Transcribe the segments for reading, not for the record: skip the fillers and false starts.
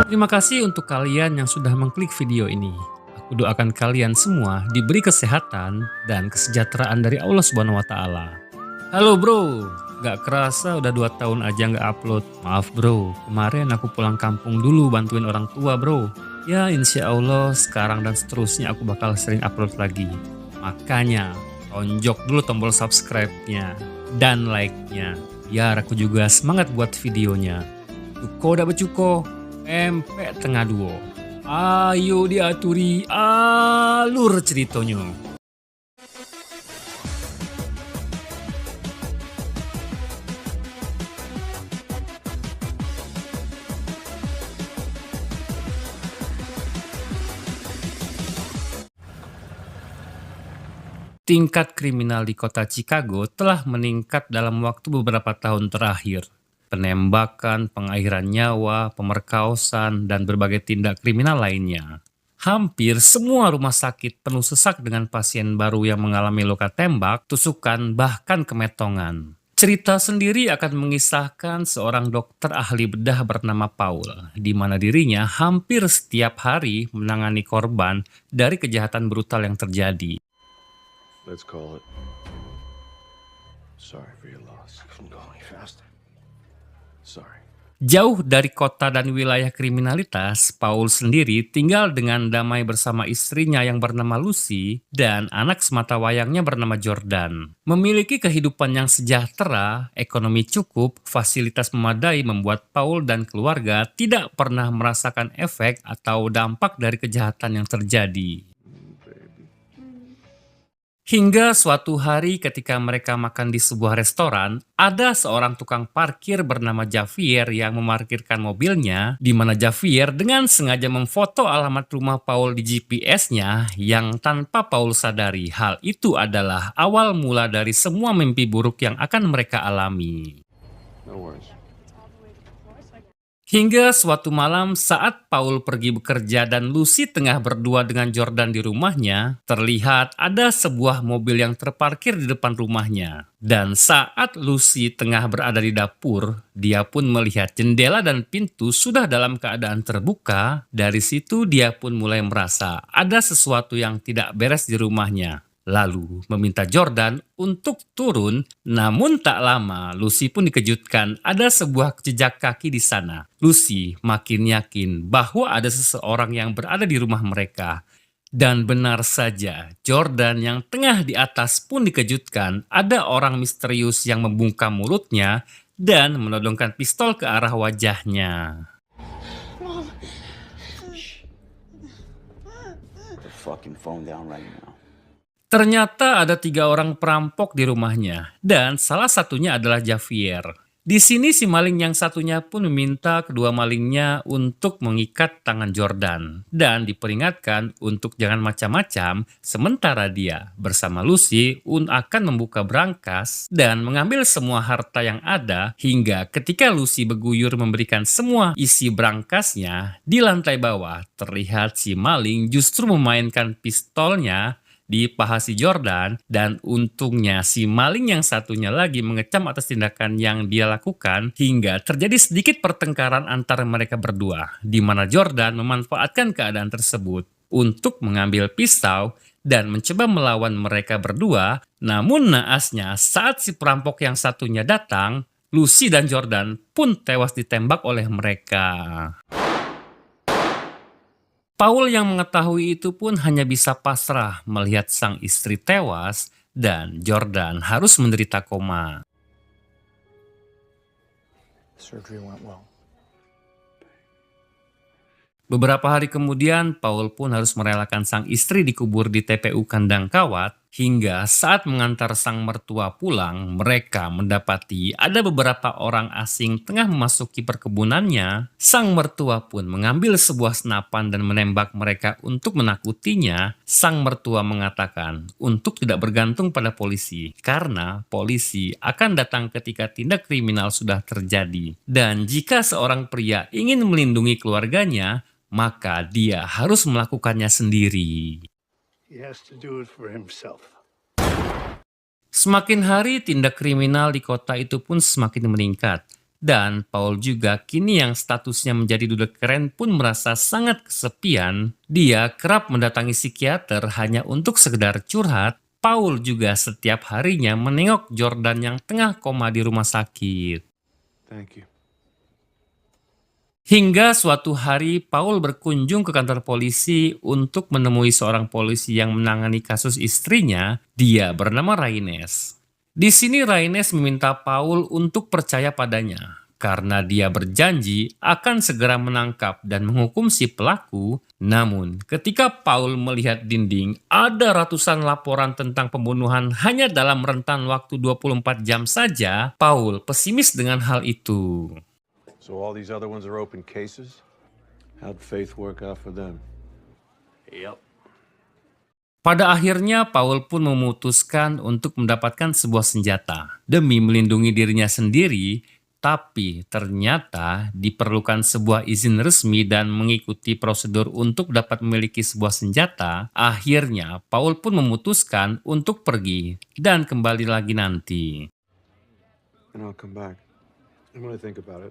Terima kasih untuk kalian yang sudah mengklik video ini. Aku doakan kalian semua diberi kesehatan dan kesejahteraan dari Allah Subhanahu wa Ta'ala. Halo bro, gak kerasa udah 2 tahun aja gak upload. Maaf bro, kemarin aku pulang kampung dulu bantuin orang tua bro. Ya insya Allah sekarang dan seterusnya aku bakal sering upload lagi. Makanya tonjok dulu tombol subscribe-nya dan like-nya, biar aku juga semangat buat videonya. Cuko dak becuko, pempek tengah duo. Ayo diaturi alur ceritanya. Tingkat kriminal di kota Chicago telah meningkat dalam waktu beberapa tahun terakhir. Penembakan, pengakhiran nyawa, pemerkosaan, dan berbagai tindak kriminal lainnya. Hampir semua rumah sakit penuh sesak dengan pasien baru yang mengalami luka tembak, tusukan, bahkan kemetongan. Cerita sendiri akan mengisahkan seorang dokter ahli bedah bernama Paul, di mana dirinya hampir setiap hari menangani korban dari kejahatan brutal yang terjadi. Let's call it. Sorry for your loss. You can go any faster. Sorry. Jauh dari kota dan wilayah kriminalitas, Paul sendiri tinggal dengan damai bersama istrinya yang bernama Lucy dan anak sematawayangnya bernama Jordan. Memiliki kehidupan yang sejahtera, ekonomi cukup, fasilitas memadai membuat Paul dan keluarga tidak pernah merasakan efek atau dampak dari kejahatan yang terjadi. Hingga suatu hari ketika mereka makan di sebuah restoran, ada seorang tukang parkir bernama Javier yang memarkirkan mobilnya, di mana Javier dengan sengaja memfoto alamat rumah Paul di GPS-nya yang tanpa Paul sadari hal itu adalah awal mula dari semua mimpi buruk yang akan mereka alami. No worries. Hingga suatu malam saat Paul pergi bekerja dan Lucy tengah berdua dengan Jordan di rumahnya, terlihat ada sebuah mobil yang terparkir di depan rumahnya. Dan saat Lucy tengah berada di dapur, dia pun melihat jendela dan pintu sudah dalam keadaan terbuka. Dari situ dia pun mulai merasa ada sesuatu yang tidak beres di rumahnya. Lalu meminta Jordan untuk turun, namun tak lama Lucy pun dikejutkan ada sebuah jejak kaki di sana. Lucy makin yakin bahwa ada seseorang yang berada di rumah mereka. Dan benar saja, Jordan yang tengah di atas pun dikejutkan ada orang misterius yang membungkam mulutnya dan menodongkan pistol ke arah wajahnya. Put the fucking phone down right now. Ternyata ada 3 orang perampok di rumahnya, dan salah satunya adalah Javier. Di sini si maling yang satunya pun meminta kedua malingnya untuk mengikat tangan Jordan dan diperingatkan untuk jangan macam-macam, sementara dia bersama Lucy akan membuka brankas dan mengambil semua harta yang ada, hingga ketika Lucy berguyur memberikan semua isi brankasnya, di lantai bawah terlihat si maling justru memainkan pistolnya di paha si Jordan, dan untungnya si maling yang satunya lagi mengecam atas tindakan yang dia lakukan hingga terjadi sedikit pertengkaran antara mereka berdua, di mana Jordan memanfaatkan keadaan tersebut untuk mengambil pisau dan mencoba melawan mereka berdua. Namun naasnya saat si perampok yang satunya datang, Lucy dan Jordan pun tewas ditembak oleh mereka. Paul yang mengetahui itu pun hanya bisa pasrah melihat sang istri tewas dan Jordan harus menderita koma. Surgery went well. Beberapa hari kemudian, Paul pun harus merelakan sang istri dikubur di TPU Kandang Kawat, hingga saat mengantar sang mertua pulang, mereka mendapati ada beberapa orang asing tengah memasuki perkebunannya. Sang mertua pun mengambil sebuah senapan dan menembak mereka untuk menakutinya. Sang mertua mengatakan untuk tidak bergantung pada polisi, karena polisi akan datang ketika tindak kriminal sudah terjadi. Dan jika seorang pria ingin melindungi keluarganya, maka dia harus melakukannya sendiri. He has to do it for himself. Semakin hari tindak kriminal di kota itu pun semakin meningkat. Dan Paul juga kini yang statusnya menjadi duda keren pun merasa sangat kesepian. Dia kerap mendatangi psikiater hanya untuk sekedar curhat. Paul juga setiap harinya menengok Jordan yang tengah koma di rumah sakit. Thank you. Hingga suatu hari Paul berkunjung ke kantor polisi untuk menemui seorang polisi yang menangani kasus istrinya. Dia bernama Raines. Di sini Raines meminta Paul untuk percaya padanya karena dia berjanji akan segera menangkap dan menghukum si pelaku. Namun, ketika Paul melihat dinding, ada ratusan laporan tentang pembunuhan hanya dalam rentan waktu 24 jam saja. Paul pesimis dengan hal itu. So all these other ones are open cases? How'd Faith work out for them? Yep. Pada akhirnya, Paul pun memutuskan untuk mendapatkan sebuah senjata demi melindungi dirinya sendiri, tapi ternyata diperlukan sebuah izin resmi dan mengikuti prosedur untuk dapat memiliki sebuah senjata. Akhirnya, Paul pun memutuskan untuk pergi dan kembali lagi nanti. And I'll come back. I'm gonna think about it.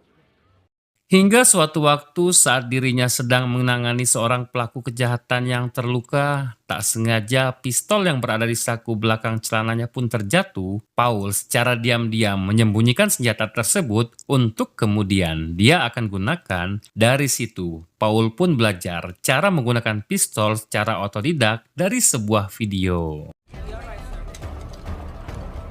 Hingga suatu waktu saat dirinya sedang menangani seorang pelaku kejahatan yang terluka, tak sengaja pistol yang berada di saku belakang celananya pun terjatuh. Paul secara diam-diam menyembunyikan senjata tersebut untuk kemudian dia akan gunakan. Dari situ, Paul pun belajar cara menggunakan pistol secara otodidak dari sebuah video.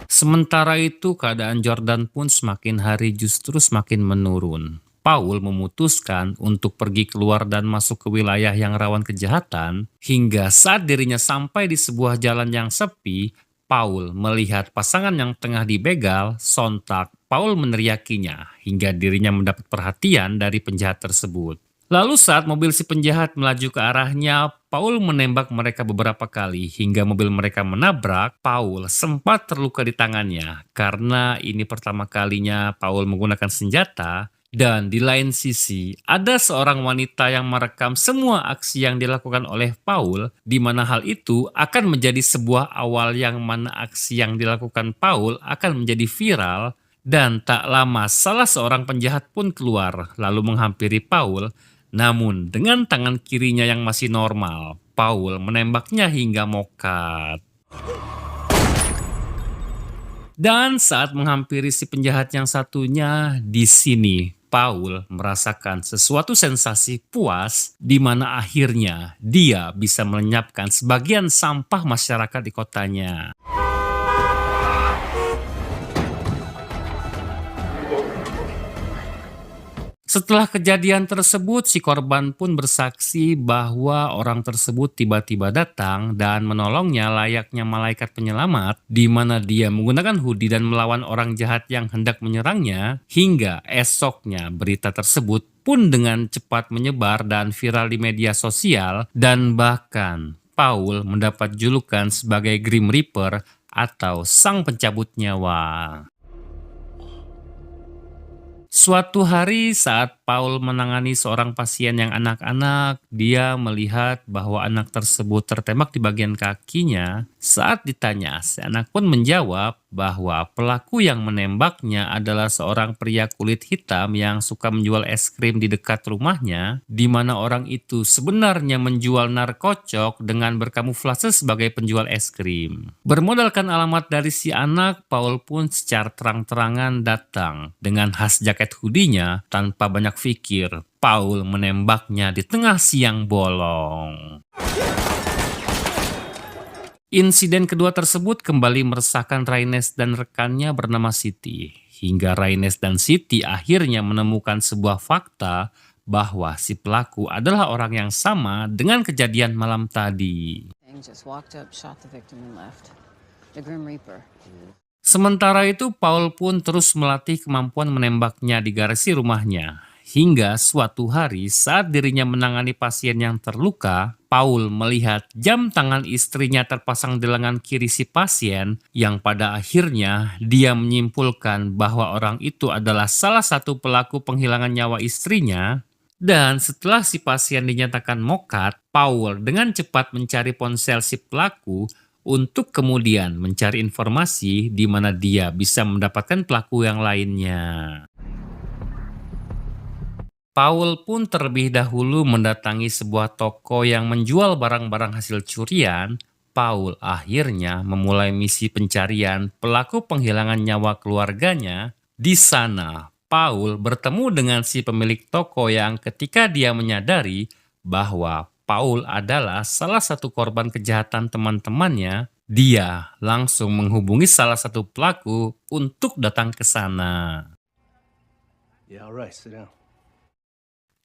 Sementara itu, keadaan Jordan pun semakin hari justru semakin menurun. Paul memutuskan untuk pergi keluar dan masuk ke wilayah yang rawan kejahatan, hingga saat dirinya sampai di sebuah jalan yang sepi, Paul melihat pasangan yang tengah dibegal. Sontak Paul meneriakinya hingga dirinya mendapat perhatian dari penjahat tersebut. Lalu saat mobil si penjahat melaju ke arahnya, Paul menembak mereka beberapa kali hingga mobil mereka menabrak. Paul sempat terluka di tangannya karena ini pertama kalinya Paul menggunakan senjata. Dan di lain sisi, ada seorang wanita yang merekam semua aksi yang dilakukan oleh Paul, di mana hal itu akan menjadi sebuah awal yang mana aksi yang dilakukan Paul akan menjadi viral. Dan tak lama salah seorang penjahat pun keluar lalu menghampiri Paul, namun dengan tangan kirinya yang masih normal, Paul menembaknya hingga mokat. Dan saat menghampiri si penjahat yang satunya, di sini Paul merasakan sesuatu sensasi puas di mana akhirnya dia bisa melenyapkan sebagian sampah masyarakat di kotanya. Setelah kejadian tersebut, si korban pun bersaksi bahwa orang tersebut tiba-tiba datang dan menolongnya layaknya malaikat penyelamat, di mana dia menggunakan hoodie dan melawan orang jahat yang hendak menyerangnya. Hingga esoknya berita tersebut pun dengan cepat menyebar dan viral di media sosial, dan bahkan Paul mendapat julukan sebagai Grim Reaper atau sang pencabut nyawa. Suatu hari saat Paul menangani seorang pasien yang anak-anak, dia melihat bahwa anak tersebut tertembak di bagian kakinya. Saat ditanya, si anak pun menjawab bahwa pelaku yang menembaknya adalah seorang pria kulit hitam yang suka menjual es krim di dekat rumahnya, di mana orang itu sebenarnya menjual narkocok dengan berkamuflase sebagai penjual es krim. Bermodalkan alamat dari si anak, Paul pun secara terang-terangan datang dengan khas jaket hoodie-nya. Tanpa banyak pikir, Paul menembaknya di tengah siang bolong. Insiden kedua tersebut kembali meresahkan Raines dan rekannya bernama Siti. Hingga Raines dan Siti akhirnya menemukan sebuah fakta bahwa si pelaku adalah orang yang sama dengan kejadian malam tadi. Just walked up, shot the victim and left. The Grim Reaper. Sementara itu, Paul pun terus melatih kemampuan menembaknya di garasi rumahnya. Hingga suatu hari saat dirinya menangani pasien yang terluka, Paul melihat jam tangan istrinya terpasang di lengan kiri si pasien, yang pada akhirnya dia menyimpulkan bahwa orang itu adalah salah satu pelaku penghilangan nyawa istrinya. Dan setelah si pasien dinyatakan mokat, Paul dengan cepat mencari ponsel si pelaku untuk kemudian mencari informasi di mana dia bisa mendapatkan pelaku yang lainnya. Paul pun terlebih dahulu mendatangi sebuah toko yang menjual barang-barang hasil curian. Paul akhirnya memulai misi pencarian pelaku penghilangan nyawa keluarganya. Di sana, Paul bertemu dengan si pemilik toko yang ketika dia menyadari bahwa Paul adalah salah satu korban kejahatan teman-temannya, dia langsung menghubungi salah satu pelaku untuk datang ke sana. Yeah, all right, sit down.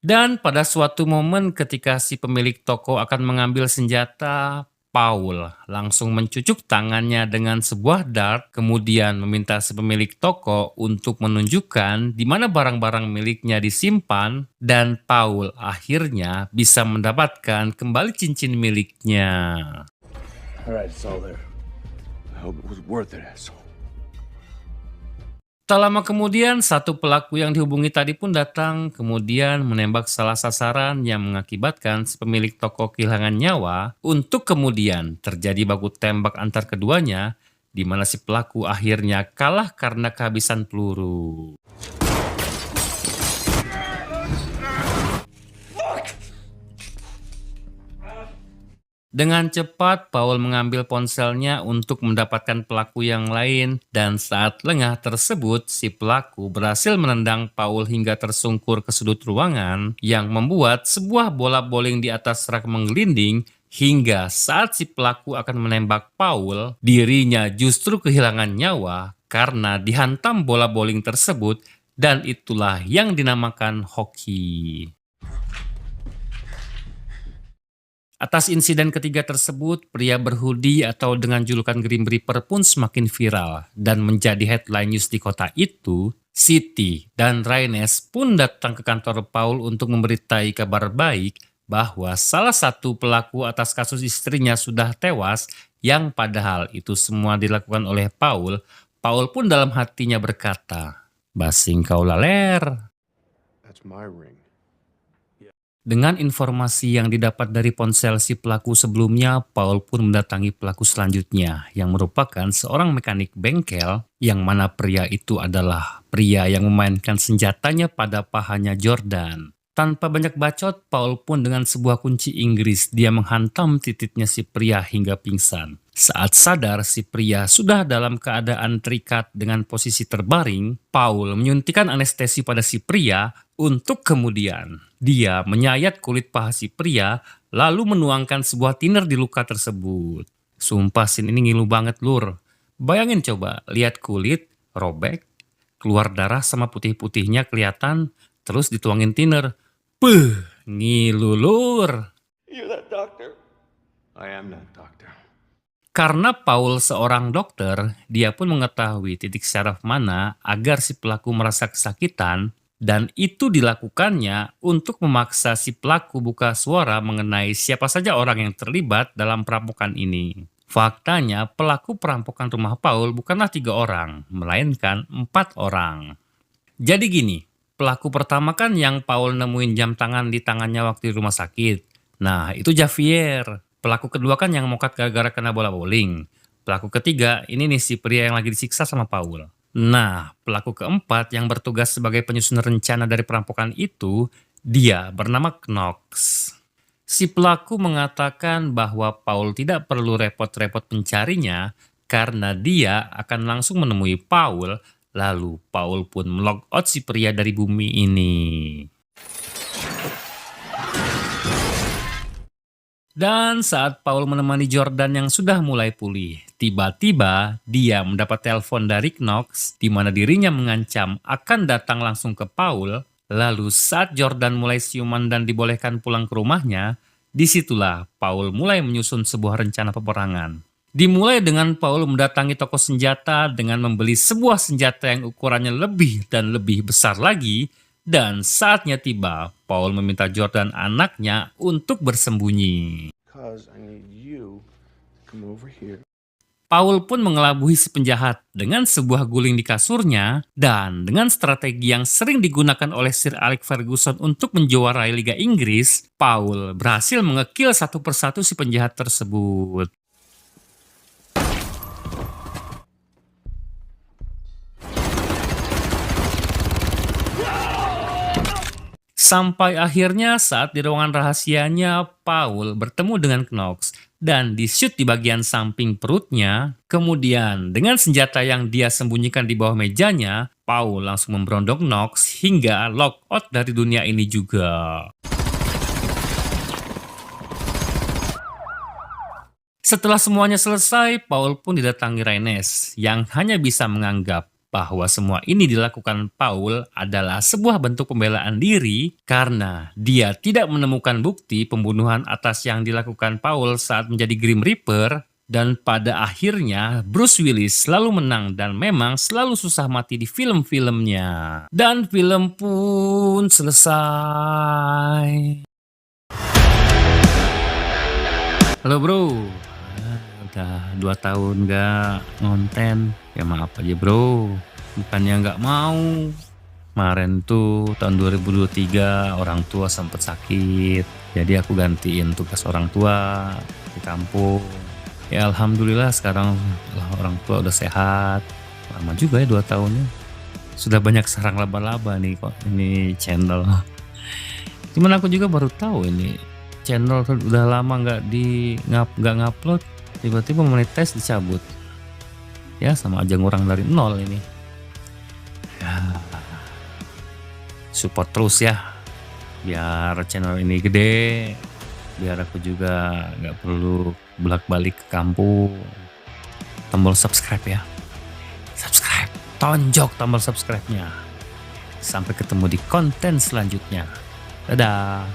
Dan pada suatu momen ketika si pemilik toko akan mengambil senjata, Paul langsung mencucuk tangannya dengan sebuah dart, kemudian meminta si pemilik toko untuk menunjukkan di mana barang-barang miliknya disimpan, dan Paul akhirnya bisa mendapatkan kembali cincin miliknya. All right, it's all there. I hope it was worth it, asshole. Tak lama kemudian, satu pelaku yang dihubungi tadi pun datang, kemudian menembak salah sasaran yang mengakibatkan si pemilik toko kehilangan nyawa, untuk kemudian terjadi baku tembak antar keduanya, di mana si pelaku akhirnya kalah karena kehabisan peluru. Dengan cepat, Paul mengambil ponselnya untuk mendapatkan pelaku yang lain, dan saat lengah tersebut, si pelaku berhasil menendang Paul hingga tersungkur ke sudut ruangan, yang membuat sebuah bola bowling di atas rak menggelinding, hingga saat si pelaku akan menembak Paul, dirinya justru kehilangan nyawa karena dihantam bola bowling tersebut, dan itulah yang dinamakan hoki. Atas insiden ketiga tersebut, pria berhoodie atau dengan julukan Grim Reaper pun semakin viral dan menjadi headline news di kota itu. Siti dan Raines pun datang ke kantor Paul untuk memberitai kabar baik bahwa salah satu pelaku atas kasus istrinya sudah tewas, yang padahal itu semua dilakukan oleh Paul. Paul pun dalam hatinya berkata, "Basing kau laler." That's my ring. Dengan informasi yang didapat dari ponsel si pelaku sebelumnya, Paul pun mendatangi pelaku selanjutnya yang merupakan seorang mekanik bengkel, yang mana pria itu adalah pria yang memainkan senjatanya pada pahanya Jordan. Tanpa banyak bacot, Paul pun dengan sebuah kunci Inggris dia menghantam titiknya si pria hingga pingsan. Saat sadar si pria sudah dalam keadaan terikat dengan posisi terbaring, Paul menyuntikkan anestesi pada si pria untuk kemudian dia menyayat kulit paha si pria lalu menuangkan sebuah thinner di luka tersebut. Sumpah scene ini ngilu banget lur. Bayangin coba, lihat kulit, robek, keluar darah sama putih-putihnya kelihatan, terus dituangin thinner. Puh, ngilu lur. I am that doctor. Karena Paul seorang dokter, dia pun mengetahui titik syaraf mana agar si pelaku merasa kesakitan, dan itu dilakukannya untuk memaksa si pelaku buka suara mengenai siapa saja orang yang terlibat dalam perampokan ini. Faktanya, pelaku perampokan rumah Paul bukanlah 3 orang, melainkan 4 orang. Jadi gini, pelaku pertama kan yang Paul nemuin jam tangan di tangannya waktu di rumah sakit. Nah, itu Javier. Pelaku kedua kan yang mokat gara-gara kena bola bowling. Pelaku ketiga, ini nih si pria yang lagi disiksa sama Paul. Nah, pelaku keempat yang bertugas sebagai penyusun rencana dari perampokan itu, dia bernama Knox. Si pelaku mengatakan bahwa Paul tidak perlu repot-repot mencarinya karena dia akan langsung menemui Paul, lalu Paul pun melog out si pria dari bumi ini. Dan saat Paul menemani Jordan yang sudah mulai pulih, tiba-tiba dia mendapat telepon dari Knox di mana dirinya mengancam akan datang langsung ke Paul. Lalu saat Jordan mulai siuman dan dibolehkan pulang ke rumahnya, disitulah Paul mulai menyusun sebuah rencana peperangan. Dimulai dengan Paul mendatangi toko senjata dengan membeli sebuah senjata yang ukurannya lebih dan lebih besar lagi, dan saatnya tiba, Paul meminta Jordan anaknya untuk bersembunyi. Because I need you to come over here. Paul pun mengelabui si penjahat dengan sebuah guling di kasurnya, dan dengan strategi yang sering digunakan oleh Sir Alex Ferguson untuk menjuarai Liga Inggris, Paul berhasil mengekil satu persatu si penjahat tersebut. Sampai akhirnya saat di ruangan rahasianya, Paul bertemu dengan Knox dan di-shoot di bagian samping perutnya. Kemudian dengan senjata yang dia sembunyikan di bawah mejanya, Paul langsung memberondong Knox hingga lock out dari dunia ini juga. Setelah semuanya selesai, Paul pun didatangi Rhaenys yang hanya bisa menganggap bahwa semua ini dilakukan Paul adalah sebuah bentuk pembelaan diri karena dia tidak menemukan bukti pembunuhan atas yang dilakukan Paul saat menjadi Grim Reaper, dan pada akhirnya Bruce Willis selalu menang dan memang selalu susah mati di film-filmnya. Dan film pun selesai. Halo bro, udah 2 tahun gak ngonten. Ya maaf aja bro, bukannya nggak mau. Kemarin tuh tahun 2023 orang tua sempet sakit, jadi aku gantiin tugas orang tua di kampung. Ya alhamdulillah sekarang orang tua udah sehat. Lama juga ya 2 tahunnya. Sudah banyak sarang laba-laba nih kok ini channel. Cuman aku juga baru tahu ini channel udah lama nggak ngupload, tiba-tiba monetize dicabut. Ya sama aja ngurang dari nol ini. Ya, support terus ya, biar channel ini gede, biar aku juga nggak perlu bolak-balik ke kampung. Tombol subscribe ya, subscribe, tonjok tombol subscribe-nya. Sampai ketemu di konten selanjutnya. Dadah.